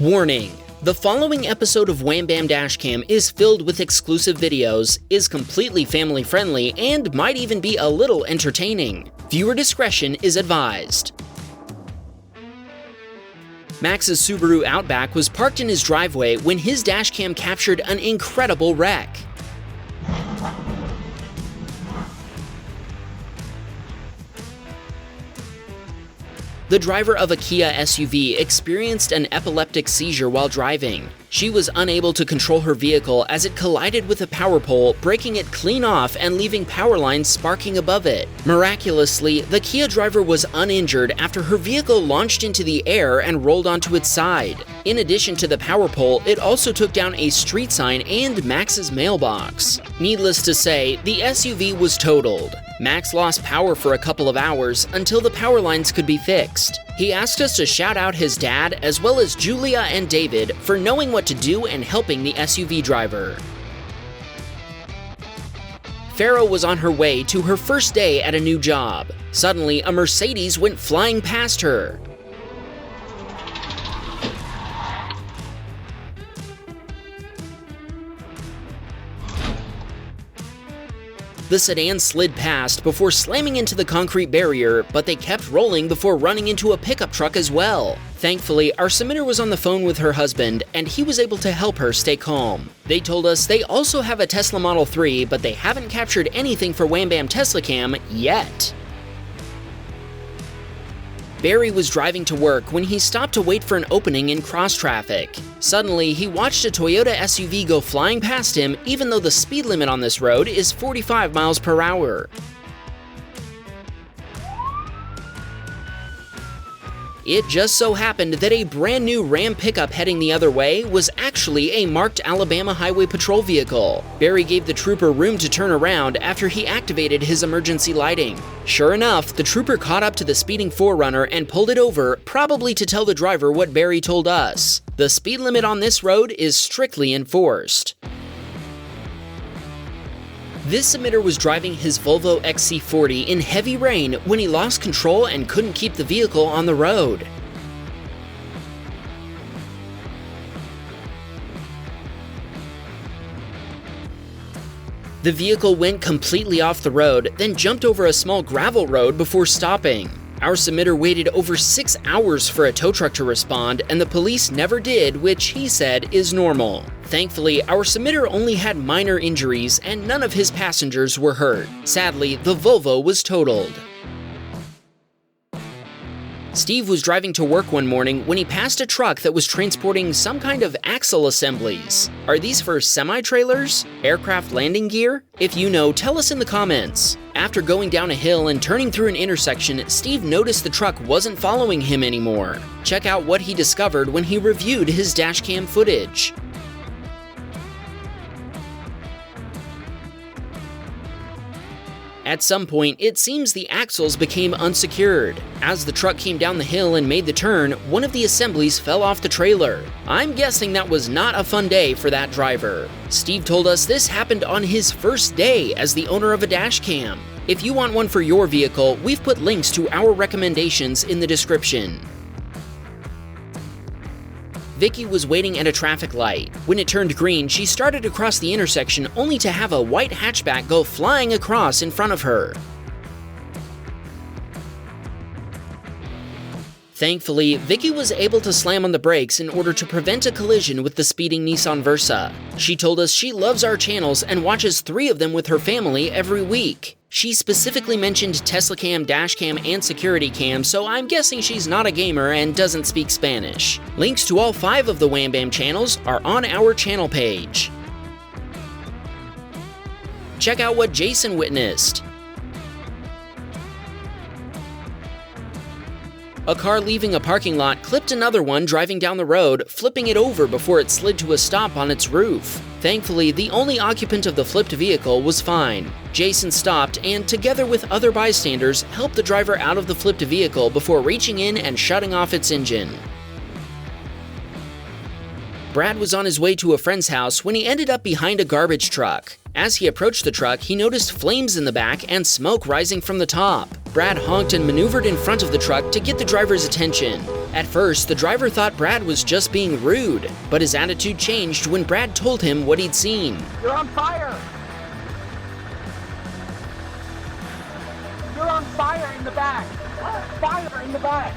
Warning: the following episode of Wham Bam Dashcam is filled with exclusive videos, is completely family friendly, and might even be a little entertaining. Viewer discretion is advised. Max's Subaru Outback was parked in his driveway when his dashcam captured an incredible wreck. The driver of a Kia SUV experienced an epileptic seizure while driving. She was unable to control her vehicle as it collided with a power pole, breaking it clean off and leaving power lines sparking above it. Miraculously, the Kia driver was uninjured after her vehicle launched into the air and rolled onto its side. In addition to the power pole, it also took down a street sign and Max's mailbox. Needless to say, the SUV was totaled. Max lost power for a couple of hours until the power lines could be fixed. He asked us to shout out his dad as well as Julia and David for knowing what to do and helping the SUV driver. Farah was on her way to her first day at a new job. Suddenly, a Mercedes went flying past her. The sedan slid past before slamming into the concrete barrier, but they kept rolling before running into a pickup truck as well. Thankfully, our submitter was on the phone with her husband, and he was able to help her stay calm. They told us they also have a Tesla Model 3, but they haven't captured anything for Wham Bam Tesla Cam yet. Barry was driving to work when he stopped to wait for an opening in cross traffic. Suddenly, he watched a Toyota SUV go flying past him even though the speed limit on this road is 45 miles per hour. It just so happened that a brand new Ram pickup heading the other way was actually a marked Alabama Highway Patrol vehicle. Barry gave the trooper room to turn around after he activated his emergency lighting. Sure enough, the trooper caught up to the speeding Forerunner and pulled it over, probably to tell the driver what Barry told us. The speed limit on this road is strictly enforced. This submitter was driving his Volvo XC40 in heavy rain when he lost control and couldn't keep the vehicle on the road. The vehicle went completely off the road, then jumped over a small gravel road before stopping. Our submitter waited over 6 hours for a tow truck to respond, and the police never did, which he said is normal. Thankfully, our submitter only had minor injuries, and none of his passengers were hurt. Sadly, the Volvo was totaled. Steve was driving to work one morning when he passed a truck that was transporting some kind of axle assemblies. Are these for semi-trailers? Aircraft landing gear? If you know, tell us in the comments. After going down a hill and turning through an intersection, Steve noticed the truck wasn't following him anymore. Check out what he discovered when he reviewed his dashcam footage. At some point, it seems the axles became unsecured. As the truck came down the hill and made the turn, one of the assemblies fell off the trailer. I'm guessing that was not a fun day for that driver. Steve told us this happened on his first day as the owner of a dashcam. If you want one for your vehicle, we've put links to our recommendations in the description. Vicky was waiting at a traffic light. When it turned green, she started across the intersection only to have a white hatchback go flying across in front of her. Thankfully, Vicky was able to slam on the brakes in order to prevent a collision with the speeding Nissan Versa. She told us she loves our channels and watches 3 of them with her family every week. She specifically mentioned Tesla Cam, Dashcam, and Security Cam, so I'm guessing she's not a gamer and doesn't speak Spanish. Links to all 5 of the Wham Bam channels are on our channel page. Check out what Jason witnessed. A car leaving a parking lot clipped another one driving down the road, flipping it over before it slid to a stop on its roof. Thankfully, the only occupant of the flipped vehicle was fine. Jason stopped and, together with other bystanders, helped the driver out of the flipped vehicle before reaching in and shutting off its engine. Brad was on his way to a friend's house when he ended up behind a garbage truck. As he approached the truck, he noticed flames in the back and smoke rising from the top. Brad honked and maneuvered in front of the truck to get the driver's attention. At first, the driver thought Brad was just being rude, but his attitude changed when Brad told him what he'd seen. You're on fire! You're on fire in the back! Fire in the back!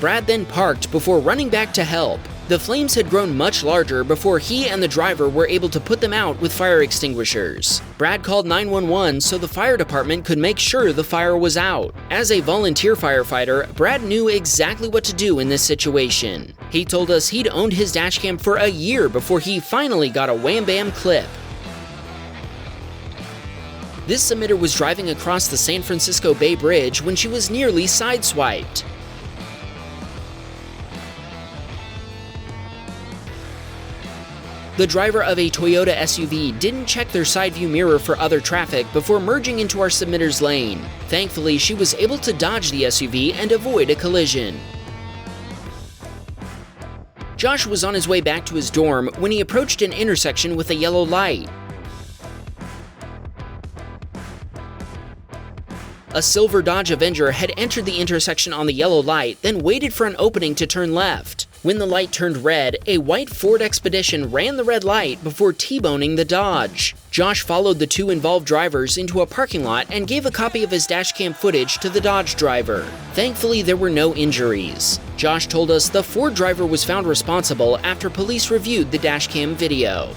Brad then parked before running back to help. The flames had grown much larger before he and the driver were able to put them out with fire extinguishers. Brad called 911 so the fire department could make sure the fire was out. As a volunteer firefighter, Brad knew exactly what to do in this situation. He told us he'd owned his dashcam for a year before he finally got a wham bam clip. This submitter was driving across the San Francisco Bay Bridge when she was nearly sideswiped. The driver of a Toyota SUV didn't check their side view mirror for other traffic before merging into our submitter's lane. Thankfully, she was able to dodge the SUV and avoid a collision. Josh was on his way back to his dorm when he approached an intersection with a yellow light. A silver Dodge Avenger had entered the intersection on the yellow light, then waited for an opening to turn left. When the light turned red, a white Ford Expedition ran the red light before T-boning the Dodge. Josh followed the two involved drivers into a parking lot and gave a copy of his dashcam footage to the Dodge driver. Thankfully, there were no injuries. Josh told us the Ford driver was found responsible after police reviewed the dashcam video.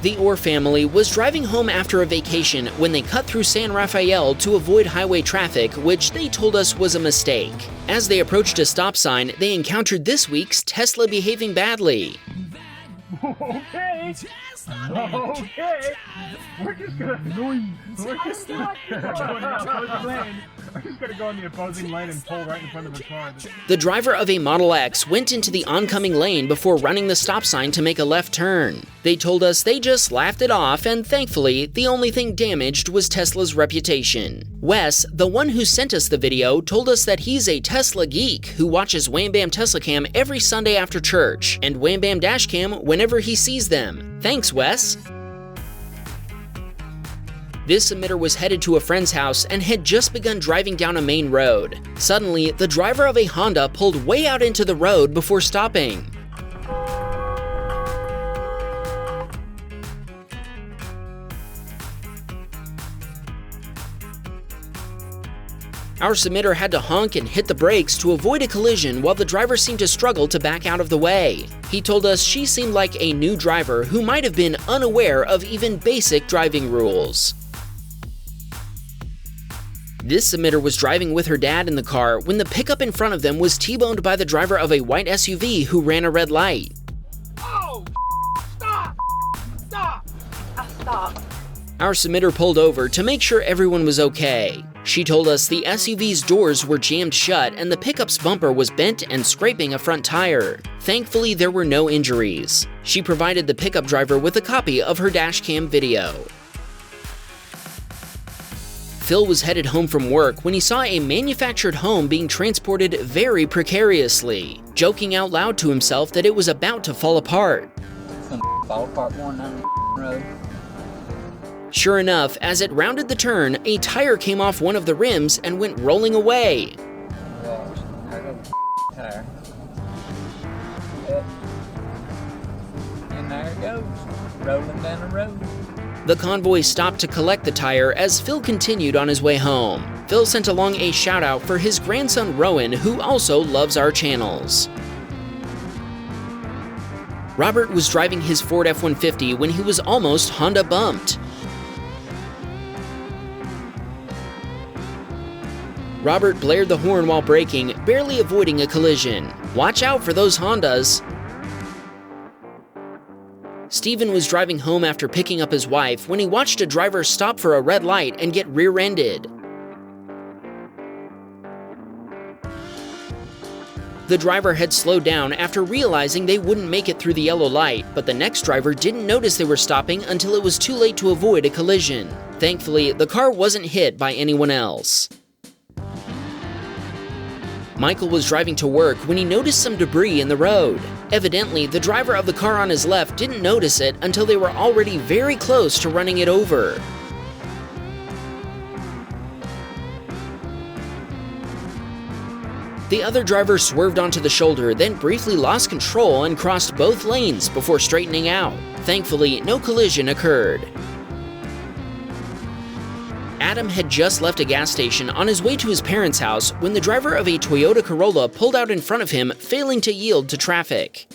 The Orr family was driving home after a vacation when they cut through San Rafael to avoid highway traffic, which they told us was a mistake. As they approached a stop sign, they encountered this week's Tesla behaving badly. Okay. Okay. We're just gonna go in the opposing lane and pull right in front of the car. The driver of a Model X went into the oncoming lane before running the stop sign to make a left turn. They told us they just laughed it off, and thankfully, the only thing damaged was Tesla's reputation. Wes, the one who sent us the video, told us that he's a Tesla geek who watches Wham Bam Tesla Cam every Sunday after church, and Wham Bam Dashcam whenever he sees them. Thanks, Wes! This submitter was headed to a friend's house and had just begun driving down a main road. Suddenly, the driver of a Honda pulled way out into the road before stopping. Our submitter had to honk and hit the brakes to avoid a collision while the driver seemed to struggle to back out of the way. He told us she seemed like a new driver who might have been unaware of even basic driving rules. This submitter was driving with her dad in the car when the pickup in front of them was T-boned by the driver of a white SUV who ran a red light. Oh, stop! Stop! Stop! Our submitter pulled over to make sure everyone was okay. She told us the SUV's doors were jammed shut and the pickup's bumper was bent and scraping a front tire. Thankfully, there were no injuries. She provided the pickup driver with a copy of her dashcam video. Phil was headed home from work when he saw a manufactured home being transported very precariously, joking out loud to himself that it was about to fall apart. It's gonna fall apart one down the road. Sure enough, as it rounded the turn, a tire came off one of the rims and went rolling away. Gosh, there goes the tire. Yep. And there it goes, rolling down the road. The convoy stopped to collect the tire as Phil continued on his way home. Phil sent along a shout out for his grandson Rowan, who also loves our channels. Robert was driving his Ford F-150 when he was almost Honda bumped. Robert blared the horn while braking, barely avoiding a collision. Watch out for those Hondas. Steven was driving home after picking up his wife when he watched a driver stop for a red light and get rear-ended. The driver had slowed down after realizing they wouldn't make it through the yellow light, but the next driver didn't notice they were stopping until it was too late to avoid a collision. Thankfully, the car wasn't hit by anyone else. Michael was driving to work when he noticed some debris in the road. Evidently, the driver of the car on his left didn't notice it until they were already very close to running it over. The other driver swerved onto the shoulder, then briefly lost control and crossed both lanes before straightening out. Thankfully, no collision occurred. Adam had just left a gas station on his way to his parents' house when the driver of a Toyota Corolla pulled out in front of him, failing to yield to traffic.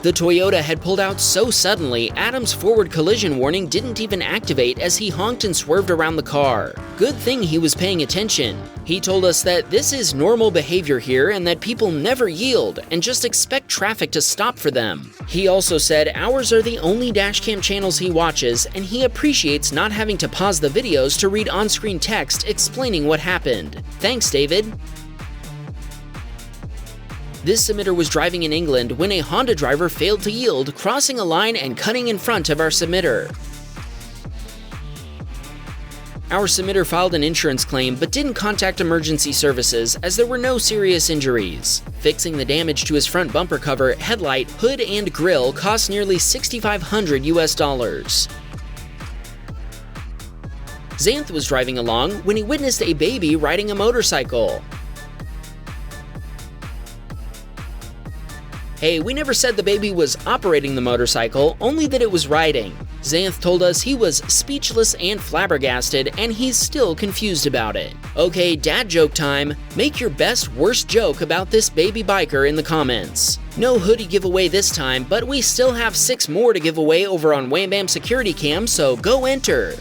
The Toyota had pulled out so suddenly, Adam's forward collision warning didn't even activate as he honked and swerved around the car. Good thing he was paying attention. He told us that this is normal behavior here and that people never yield and just expect traffic to stop for them. He also said ours are the only dashcam channels he watches and he appreciates not having to pause the videos to read on-screen text explaining what happened. Thanks, David. This submitter was driving in England when a Honda driver failed to yield, crossing a line and cutting in front of our submitter. Our submitter filed an insurance claim but didn't contact emergency services as there were no serious injuries. Fixing the damage to his front bumper cover, headlight, hood, and grille cost nearly $6,500 US. Xanth was driving along when he witnessed a baby riding a motorcycle. Hey, we never said the baby was operating the motorcycle, only that it was riding. Xanth told us he was speechless and flabbergasted, and he's still confused about it. Okay, dad joke time. Make your best worst joke about this baby biker in the comments. No hoodie giveaway this time, but we still have 6 more to give away over on Wham Bam Security Cam, so go enter.